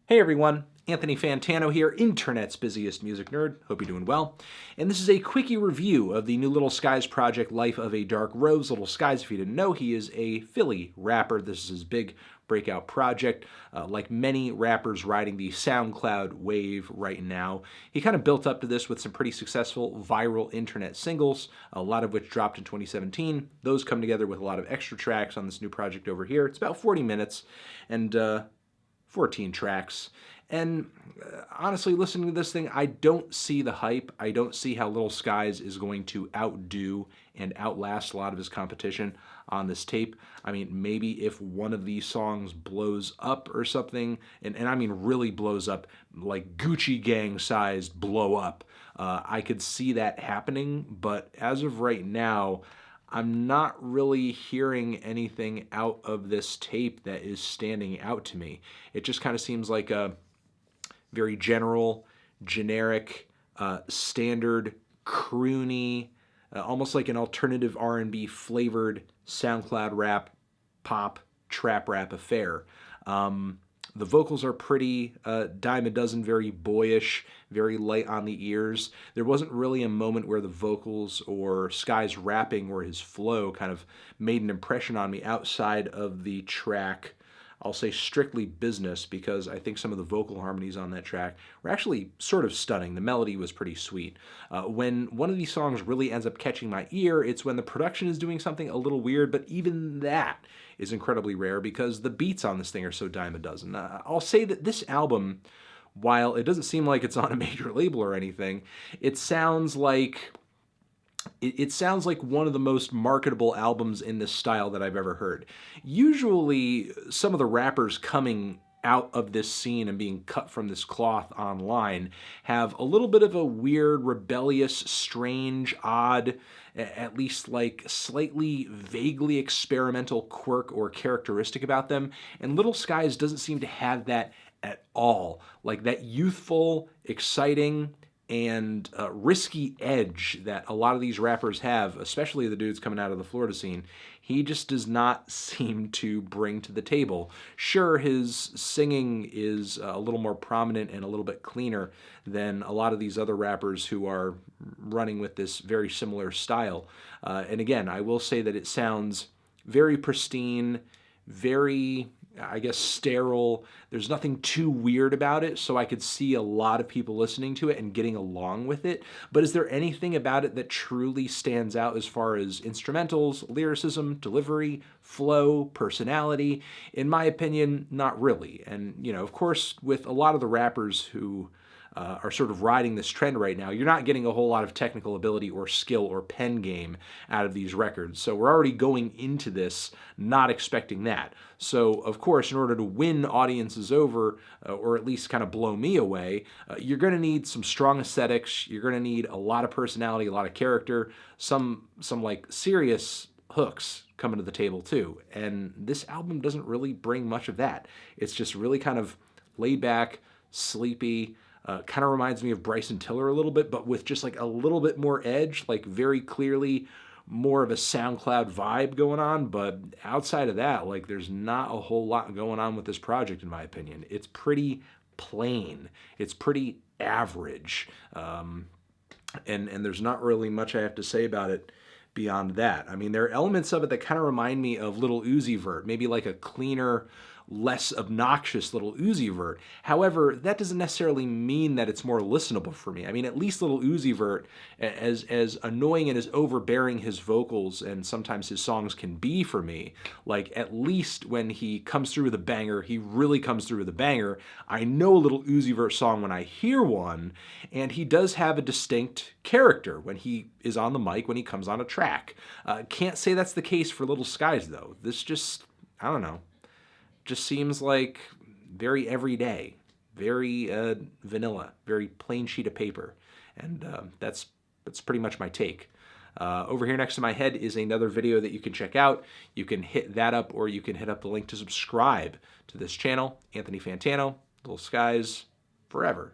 Hey everyone, Anthony Fantano here, internet's busiest music nerd. Hope you're doing well. And this is a quickie review of the new Lil Skies project, Life of a Dark Rose. Lil Skies, if you didn't know, he is a Philly rapper. This is his big breakout project. Like many rappers riding the SoundCloud wave right now, he kind of built up to this with some pretty successful viral internet singles, a lot of which dropped in 2017. Those come together with a lot of extra tracks on this new project over here. It's about 40 minutes, and 14 tracks. And honestly, listening to this thing, I don't see the hype. I don't see how Lil Skies is going to outdo and outlast a lot of his competition on this tape. I mean, maybe if one of these songs blows up or something, and I mean really blows up, like Gucci Gang size blow up, I could see that happening. But as of right now, I'm not really hearing anything out of this tape that is standing out to me. It just kind of seems like a very general, generic, standard, croony, almost like an alternative R&B flavored SoundCloud rap, pop, trap rap affair. The vocals are pretty dime a dozen, very boyish, very light on the ears. There wasn't really a moment where the vocals or Sky's rapping or his flow kind of made an impression on me outside of the track, I'll say strictly Business, because I think some of the vocal harmonies on that track were actually sort of stunning. The melody was pretty sweet. When one of these songs really ends up catching my ear, it's when the production is doing something a little weird, but even that is incredibly rare because the beats on this thing are so dime a dozen. I'll say that this album, while it doesn't seem like it's on a major label or anything, it sounds like one of the most marketable albums in this style that I've ever heard. Usually, some of the rappers coming out of this scene and being cut from this cloth online have a little bit of a weird, rebellious, strange, odd, at least like slightly vaguely experimental quirk or characteristic about them. And Lil Skies doesn't seem to have that at all. Like that youthful, exciting, and risky edge that a lot of these rappers have, especially the dudes coming out of the Florida scene, he just does not seem to bring to the table. Sure, his singing is a little more prominent and a little bit cleaner than a lot of these other rappers who are running with this very similar style. And again, I will say that it sounds very pristine, very, I guess, sterile. There's nothing too weird about it, so I could see a lot of people listening to it and getting along with it. But is there anything about it that truly stands out as far as instrumentals, lyricism, delivery, flow, personality? In my opinion, not really. And, you know, of course, with a lot of the rappers who are sort of riding this trend right now, you're not getting a whole lot of technical ability or skill or pen game out of these records. So we're already going into this not expecting that. So, of course, in order to win audiences over, or at least kind of blow me away, you're going to need some strong aesthetics. You're going to need a lot of personality, a lot of character, some like serious hooks coming to the table too. And this album doesn't really bring much of that. It's just really kind of laid back, sleepy. Kind of reminds me of Bryson Tiller a little bit, but with just like a little bit more edge, like very clearly more of a SoundCloud vibe going on. But outside of that, like there's not a whole lot going on with this project, in my opinion. It's pretty plain. It's pretty average. And there's not really much I have to say about it beyond that. I mean, there are elements of it that kind of remind me of Lil Uzi Vert, maybe like a cleaner, less obnoxious Lil Uzi Vert. However, that doesn't necessarily mean that it's more listenable for me. I mean, at least Lil Uzi Vert, as annoying and as overbearing his vocals and sometimes his songs can be for me, like at least when he comes through with a banger, he really comes through with a banger. I know a Lil Uzi Vert song when I hear one, and he does have a distinct character when he is on the mic, when he comes on a track. Can't say that's the case for Lil Skies, though. This just, I don't know, just seems like very everyday, very vanilla, very plain sheet of paper. And that's pretty much my take. Over here next to my head is another video that you can check out. You can hit that up, or you can hit up the link to subscribe to this channel. Anthony Fantano, Lil Skies, forever.